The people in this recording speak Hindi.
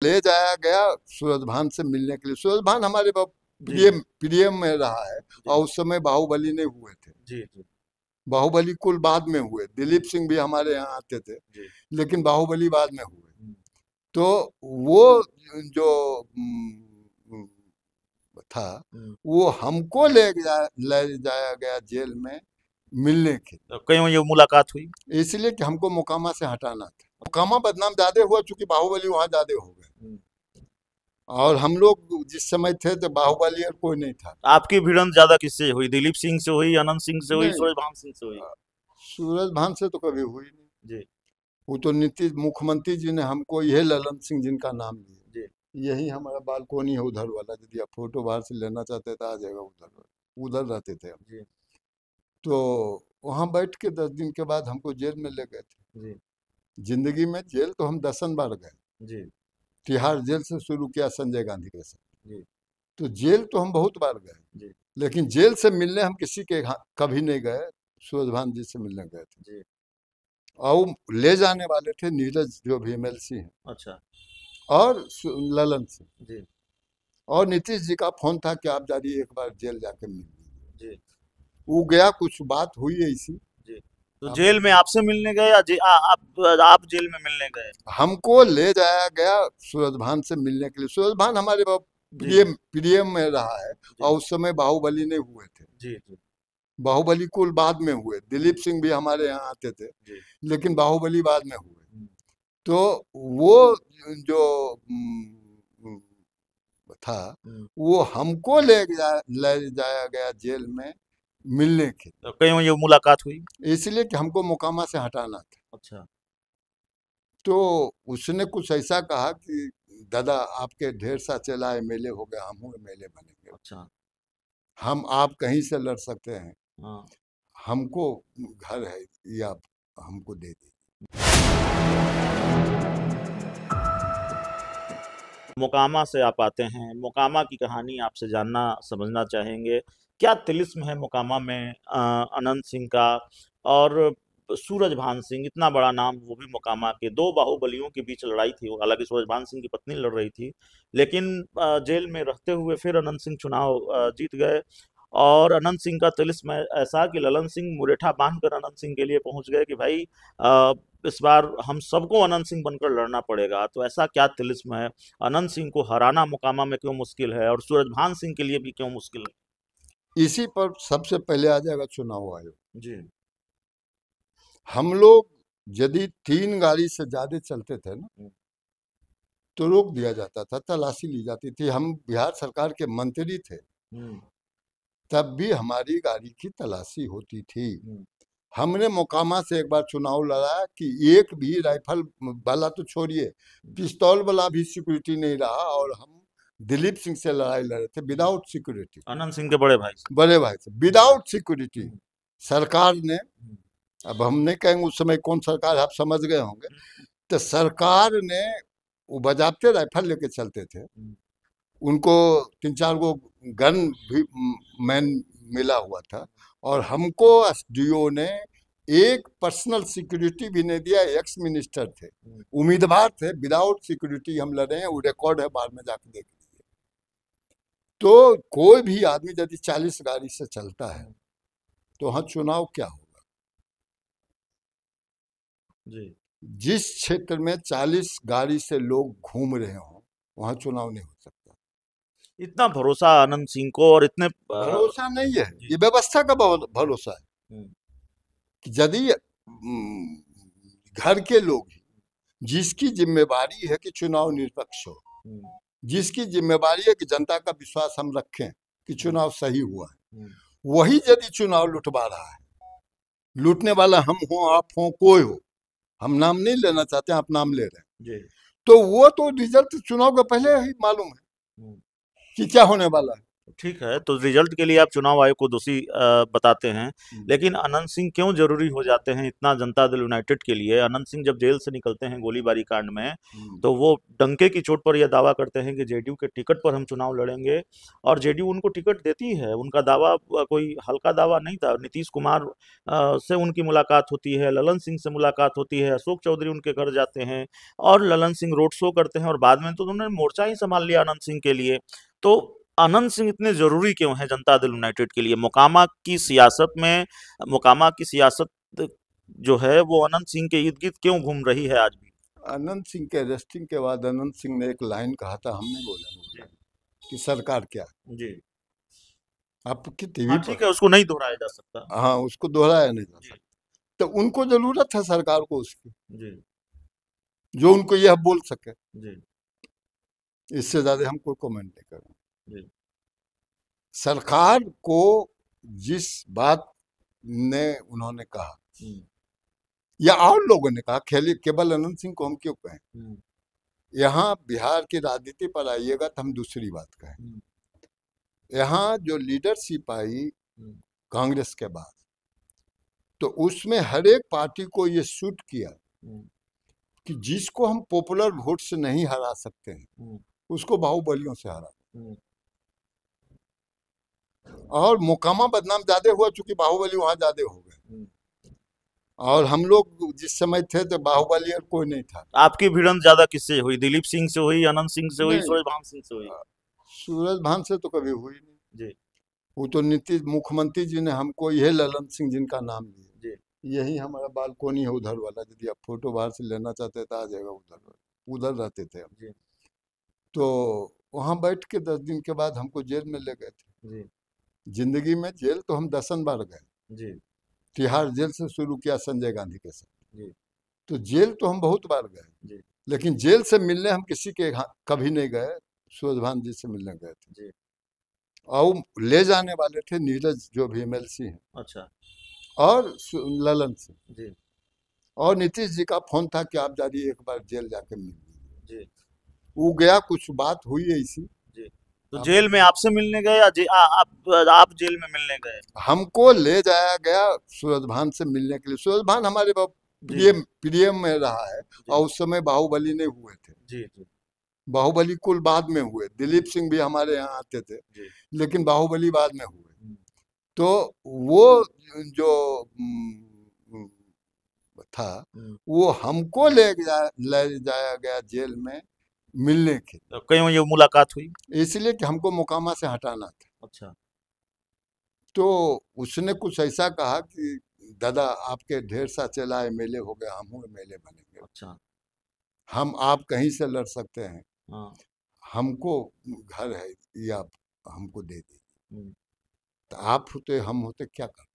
ले जाया गया सूरजभान से मिलने के लिए। सूरजभान हमारे प्रिय में रहा है, और उस समय बाहुबली नहीं हुए थे। जी जी बाहुबली कुल बाद में हुए। दिलीप सिंह भी हमारे यहाँ आते थे, लेकिन बाहुबली बाद में हुए। तो वो जो था, वो हमको ले जाया गया जेल में मिलने के। तो कहीं ये मुलाकात हुई? इसलिए कि हमको मोकामा से हटाना था। मोकामा बदनाम ज्यादा हुआ चूंकि बाहुबली वहां ज्यादा हो गए, और हम लोग जिस समय थे तो बाहुबली और कोई नहीं था। आपकी भिड़ंत ज्यादा किससे हुई? दिलीप सिंह से हुई, अनंत सिंह से हुई, नहीं, सूरजभान सिंह से हुई? सूरजभान से तो कभी हुई नहीं जी वो तो नीतीश मुख्यमंत्री जी ने हमको, यह ललन सिंह जिनका नाम लिया, जी यही हमारा बालकोनी है उधर वाला। यदि आप फोटो बाहर से लेना चाहते तो आ जाएगा। उधर उधर रहते थे हम। जी तो वहाँ बैठ के 10 दिन के बाद हमको जेल में ले गए थे। जी जिंदगी में जेल तो हम 10 बार गए। जी तिहाड़ जेल से शुरू किया संजय गांधी के साथ। जी तो जेल तो हम बहुत बार गए, जी लेकिन जेल से मिलने हम किसी के कभी नहीं गए। सूरजभान जी से मिलने गए थे, जी और ले जाने वाले थे नीरज जो भी MLC हैं, अच्छा और ललन सिंह। जी और नीतीश जी का फोन था कि आप जाइए एक बार जेल जाके मिल लीजिए। जी वो गया, कुछ बात हुई ऐसी। जी तो जेल में आपसे मिलने गए या आप जेल में मिलने गए? हमको ले जाया गया सूरजभान से मिलने के लिए। सूरजभान हमारे प्रिय में रहा है, और उस समय बाहुबली नहीं हुए थे। जी जी बाहुबली कुल बाद में हुए। दिलीप सिंह भी हमारे यहाँ आते थे, लेकिन बाहुबली बाद में हुए। तो वो जो था, वो हमको ले जाया गया जेल में मिलने के। तो कहीं ये मुलाकात हुई? इसलिए कि हमको मोकामा से हटाना था। अच्छा तो उसने कुछ ऐसा कहा कि दादा आपके ढेर सा चेला MLA हो गया, हम MLA बनेंगे। अच्छा हम आप कहीं से लड़ सकते हैं, हाँ हमको घर है, ये आप हमको दे दीजिए। मोकामा से आप आते हैं, मोकामा की कहानी आपसे जानना समझना चाहेंगे। क्या तिलिस्म है मोकामा में अनंत सिंह का और सूरजभान सिंह? इतना बड़ा नाम, वो भी मोकामा के। दो बाहुबलियों के बीच लड़ाई थी। हालांकि सूरजभान सिंह की पत्नी लड़ रही थी, लेकिन जेल में रहते हुए फिर अनंत सिंह चुनाव जीत गए। और अनंत सिंह का तिलिस्म ऐसा कि ललन सिंह मुरेठा बांधकर अनंत सिंह के लिए पहुंच गए कि भाई इस बार हम सबको अनंत सिंह बनकर लड़ना पड़ेगा। तो ऐसा क्या तिलिस्म है? अनंत सिंह को हराना मोकामा में क्यों मुश्किल है, और सूरजभान सिंह के लिए भी क्यों मुश्किल है? इसी पर सबसे पहले आ जाएगा चुनाव आयोग जी। हम लोग यदि 3 गाड़ी से ज्यादा चलते थे ना, तो रोक दिया जाता था, तलाशी ली जाती थी। हम बिहार सरकार के मंत्री थे, तब भी हमारी गाड़ी की तलाशी होती थी। हमने मोकामा से एक बार चुनाव लड़ा कि एक भी राइफल वाला तो छोड़िए, पिस्तौल वाला भी सिक्योरिटी नहीं रहा, और हम दिलीप सिंह से लड़ाई लड़े थे विदाउट सिक्योरिटी। अनंत सिंह के बड़े भाई से विदाउट सिक्योरिटी। सरकार ने, अब हम नहीं कहेंगे उस समय कौन सरकार, आप समझ गए होंगे। तो सरकार ने, वो बजाते राइफल लेके चलते थे, उनको 3-4 गो गन भी मैन मिला हुआ था, और हमको SDO ने एक पर्सनल सिक्योरिटी भी नहीं दिया। एक्स मिनिस्टर थे, उम्मीदवार थे, विदाउट सिक्योरिटी हम लड़े हैं। वो रिकॉर्ड है, बाद में जाके देख लीजिए। तो कोई भी आदमी यदि 40 गाड़ी से चलता है, तो वहाँ चुनाव क्या होगा? जी। जिस क्षेत्र में 40 गाड़ी से लोग घूम रहे हों, वहाँ चुनाव नहीं हो सकता। इतना भरोसा अनंत सिंह को, और इतने भरोसा नहीं है, ये व्यवस्था का भरोसा है कि यदि घर के लोग ही, जिसकी जिम्मेवारी है कि चुनाव निष्पक्ष हो, जिसकी जिम्मेवारी है कि जनता का विश्वास हम रखें कि चुनाव सही हुआ है, वही यदि चुनाव लुटवा रहा है, लूटने वाला हम हो, आप हो, कोई हो, हम नाम नहीं लेना चाहते, आप नाम ले रहे हैं, तो वो तो रिजल्ट चुनाव का पहले ही मालूम है कि क्या होने वाला है। ठीक है, तो रिजल्ट के लिए आप चुनाव आयोग को दोषी बताते हैं, लेकिन अनंत सिंह क्यों जरूरी हो जाते हैं इतना जनता दल यूनाइटेड के लिए? अनंत सिंह जब जेल से निकलते हैं गोलीबारी कांड में, तो वो डंके की चोट पर यह दावा करते हैं कि जेडीयू के टिकट पर हम चुनाव लड़ेंगे, और जेडीयू उनको टिकट देती है। उनका दावा कोई हल्का दावा नहीं था। नीतीश कुमार से उनकी मुलाकात होती है, ललन सिंह से मुलाकात होती है, अशोक चौधरी उनके घर जाते हैं, और ललन सिंह रोड शो करते हैं, और बाद में तो उन्होंने मोर्चा ही संभाल लिया अनंत सिंह के लिए। तो अनंत सिंह इतने जरूरी क्यों है जनता दल यूनाइटेड के लिए? मोकामा की सियासत में, मोकामा की सियासत जो है वो अनंत सिंह के इर्द गिर्द क्यों घूम रही है आज भी? अनंत सिंह के अरेस्टिंग के बाद अनंत सिंह ने एक लाइन कहा था, हमने बोला कि सरकार क्या जी, आपकी टीवी हाँ ठीक है, उसको नहीं दोहराया जा सकता। हाँ, उसको दोहराया नहीं जा सकता। तो उनको जरूरत है सरकार को उसकी, जी, जो उनको यह बोल सके। जी, इससे ज्यादा हम कोई कमेंट नहीं करेंगे। जी, सरकार को जिस बात ने उन्होंने कहा या और लोगों ने कहा, केवल अनंत सिंह को हम क्यों कहें? यहाँ बिहार की राजनीति पर आइएगा तो हम दूसरी बात कहें। यहाँ जो लीडरशिप आई कांग्रेस के बाद, तो उसमें हर एक पार्टी को ये सूट किया कि जिसको हम पॉपुलर वोट से नहीं हरा सकते हैं उसको बाहुबलियों से हरा। और मोकामा बदनाम ज्यादा हुआ चूंकि बाहुबली वहां ज्यादा हो गए, और हम लोग जिस समय थे तो बाहुबली और कोई नहीं था। आपकी भिड़ंत ज्यादा किससे हुई? दिलीप सिंह से हुई, अनंत सिंह से हुई, सूरजभान सिंह से हुई? सूरजभान से तो कभी हुई नहीं जी, वो तो नीतीश मुख्यमंत्री जी ने हमको, यह ललन सिंह जिनका नाम लिया, जी, यही हमारा बालकोनी है उधर वाला, यदि आप फोटो बाहर से लेना चाहते तो आ जाएगा। उधर रहते थे हम। जी, तो वहां बैठ के 10 दिन के बाद हमको जेल में ले गए थे। जी, जिंदगी में जेल तो हम 10 बार गए। जी, तिहाड़ जेल से शुरू किया संजय गांधी के साथ। जी, तो जेल तो हम बहुत बार गए, जी, लेकिन जेल से मिलने हम किसी के कभी नहीं गए। सूरजभान जी से मिलने गए थे। जी, और ले जाने वाले थे नीरज जो भी एमएलसी हैं, अच्छा, और ललन सिंह। जी, और नीतीश जी का फोन था कि आप जाइए एक बार जेल जाके मिल लीजिए। जी, वो गया, कुछ बात हुई ऐसी। जी। तो जेल में आपसे मिलने गए या आप जेल में मिलने गए? हमको ले जाया गया सूरजभान से मिलने के लिए। सूरजभान हमारे प्रिय में रहा है, और उस समय बाहुबली नहीं हुए थे। जी, जी, बाहुबली कुल बाद में हुए। दिलीप सिंह भी हमारे यहाँ आते थे, लेकिन बाहुबली बाद में हुए। तो वो जो था वो हमको ले जाया गया जेल में मिलने के। तो कहीं ये मुलाकात हुई? इसलिए कि हमको मोकामा से हटाना था। अच्छा, तो उसने कुछ ऐसा कहा कि दादा आपके ढेर सा चला एमएलए हो गया, हम एमएलए बनेंगे। अच्छा, हम आप कहीं से लड़ सकते हैं, हाँ, हमको घर है, ये आप हमको दे दीजिए। तो आप होते हम होते क्या करते?